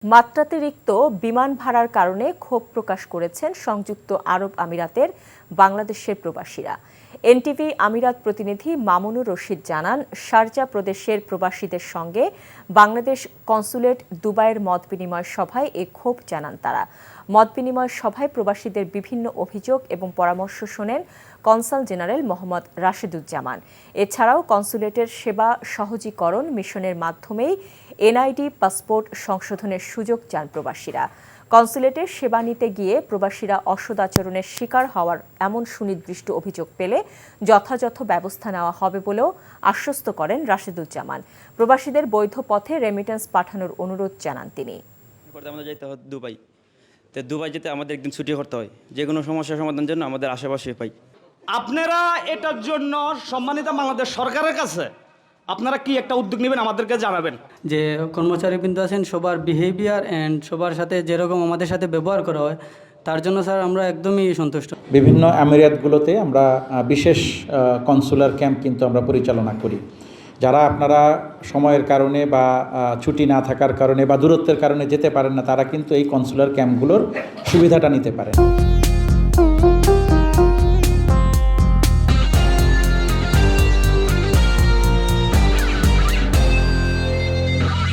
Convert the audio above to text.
মাত্রাতিরিক্ত বিমান ভাড়ার কারণে ক্ষোভ প্রকাশ করেছেন সংযুক্ত আরব আমিরাতের বাংলাদেশের প্রবাসীরা। এনটিভি আমিরাত প্রতিনিধি মামুনুর রশিদ জানান, শারজা প্রদেশের প্রবাসীদের সঙ্গে বাংলাদেশ কনস্যুলেট দুবাইয়ের মতবিনিময় সভায় এ ক্ষোভ জানান তারা। মতবিনিময় সভায় প্রবাসীদের বিভিন্ন অভিযোগ এবং পরামর্শ শোনেন কনসাল জেনারেল মোহাম্মদ রাশেদুজ্জামান। এছাড়াও কনস্যুলেটের সেবা সহজীকরণ মিশনের মাধ্যমেই এনআইডি পাসপোর্ট সংশোধনের সুযোগ চান প্রবাসীরা। কনস্যুলেটের সেবা নিতে গিয়ে প্রবাসীরা অসদাচরণের শিকার হওয়ার এমন সুনির্দিষ্ট অভিযোগ পেলে যথাযথ ব্যবস্থা নেওয়া হবে বলেও আশ্বস্ত করেন রাশেদুজ্জামান। প্রবাসীদের বৈধ পথে রেমিটেন্স পাঠানোর অনুরোধ জানান তিনি। দুবাই যেতে আমাদের একদিন ছুটি করতে হয়, যে কোনো সমস্যার সমাধানের জন্য আমাদের আশেপাশে পাই। আপনারা এটার জন্য সম্মানিত বাংলাদেশ সরকারের কাছে আপনারা কি একটা উদ্যোগ নেবেন আমাদেরকে জানাবেন। যে কর্মচারীবৃন্দ আছেন সবার বিহেভিয়ার অ্যান্ড সবার সাথে যেরকম আমাদের সাথে ব্যবহার করা হয় তার জন্য স্যার আমরা একদমই সন্তুষ্ট। বিভিন্ন আমিরাতগুলোতে আমরা বিশেষ কনসুলার ক্যাম্প কিন্তু আমরা পরিচালনা করি। যারা আপনারা সময়ের কারণে বা ছুটি না থাকার কারণে বা দূরত্বের কারণে যেতে পারেন না, তারা কিন্তু এই কনসুলার ক্যাম্পগুলোর সুবিধাটা নিতে পারেন।